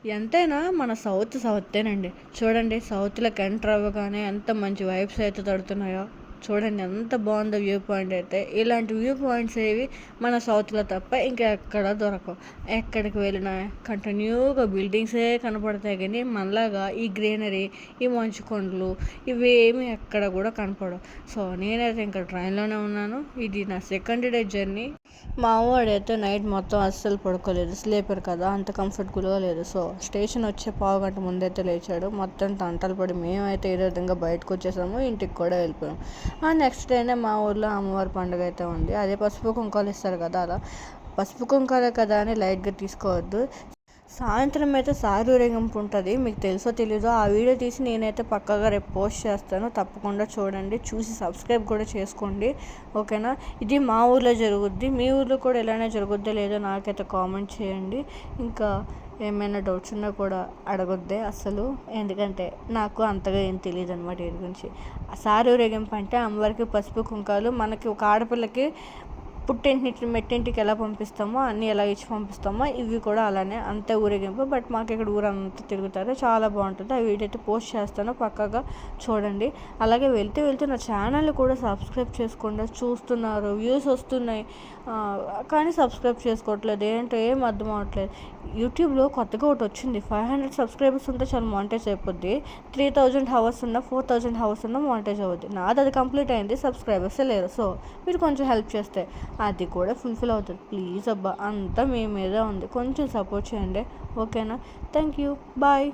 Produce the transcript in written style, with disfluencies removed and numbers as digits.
ఎంతైనా మన సౌతేనండి. చూడండి సౌత్‌లోకి ఎంటర్ అవ్వగానే ఎంత మంచి వైబ్స్ అయితే తడుతున్నాయో. చూడండి ఎంత బావుందో వ్యూ పాయింట్ అయితే. ఇలాంటి వ్యూ పాయింట్స్ ఏవి మన సౌత్‌లో తప్ప ఇంకా ఎక్కడ దొరకవు. ఎక్కడికి వెళ్ళినా కంటిన్యూగా బిల్డింగ్సే కనపడతాయి గానీ, మనలాగా ఈ గ్రీనరీ, ఈ మంచు కొండలు ఇవేమి ఎక్కడ కూడా కనపడవు. సో, నేనైతే ఇంకా ట్రైన్‌లోనే ఉన్నాను. ఇది నా సెకండ్ డే జర్నీ. మా వాడైతే నైట్ మొత్తం అస్సలు పడుకోలేదు. స్లీపర్ కదా! అంత కంఫర్టబుల్‌గా లేదు. సో, స్టేషన్ వచ్చే పావుగంట ముందైతే లేచాడు. మొత్తం తంటలు పడి మేమైతే ఏదో విధంగా బయటకొచ్చేసాము. ఇంటికి కూడా వెళ్ళిపోయాం. నెక్స్ట్ డేనే మా ఊర్లో అమ్మవారి పండుగ అయితే ఉంది. అదే పసుపు కుంకాలు ఇస్తారు కదా! అలా పసుపు కుంకాలే కదా అని లైట్‌గా తీసుకోవద్దు. సాయంత్రం అయితే సారి ఊరేగింపు ఉంటుంది. మీకు తెలుసో తెలీదో ఆ వీడియో తీసి నేనైతే పక్కాగా రేపు పోస్ట్ చేస్తాను. తప్పకుండా చూడండి. చూసి సబ్స్క్రైబ్ కూడా చేసుకోండి. ఓకేనా? ఇది మా ఊర్లో జరుగుద్ది. మీ ఊర్లో కూడా ఇలానే జరుగుద్దో లేదో నాకైతే కామెంట్ చేయండి. ఇంకా ఏమైనా డౌట్స్ ఉన్నా కూడా అడగొద్దే అసలు. ఎందుకంటే నాకు అంతగా ఏం తెలియదు అనమాట వీటి గురించి. సారి ఊరేగింపు అంటే అమ్మవారికి పసుపు కుంకాలు, మనకి ఒక ఆడపిల్లకి పుట్టింటి మెట్టింటికి ఎలా పంపిస్తామో అన్నీ ఎలా ఇచ్చి పంపిస్తామో ఇవి కూడా అలానే అంతే ఊరేగింపు. బట్ మాకు ఇక్కడ ఊరంతా తిరుగుతారు. చాలా బాగుంటుంది. ఆ వీడియో అయితే పోస్ట్ చేస్తాను. పక్కాగా చూడండి. అలాగే వెళ్తే నా ఛానల్ని కూడా సబ్స్క్రైబ్ చేసుకోండి. చూస్తున్నారు, వ్యూస్ వస్తున్నాయి, కానీ సబ్స్క్రైబ్ చేసుకోవట్లేదు. ఏంటో ఏం అర్థం అవ్వట్లేదు. యూట్యూబ్లో కొత్తగా ఒకటి వచ్చింది. 500 సబ్స్క్రైబర్స్ ఉంటే చాలా మానిటైజ్ అయిపోద్ది. 3000 హవర్స్ ఉన్న 4000 హవర్స్ ఉన్న మానిటైజ్ అవుద్ది. నాది అది కంప్లీట్ అయింది. సబ్స్క్రైబర్సే లేరు. సో, మీరు కొంచెం హెల్ప్ చేస్తే అది కూడా ఫుల్ఫిల్ అవుతుంది. ప్లీజ్ అబ్బా, అంతా మీ మీద ఉంది. కొంచెం సపోర్ట్ చేయండి. ఓకేనా? Thank you. బాయ్.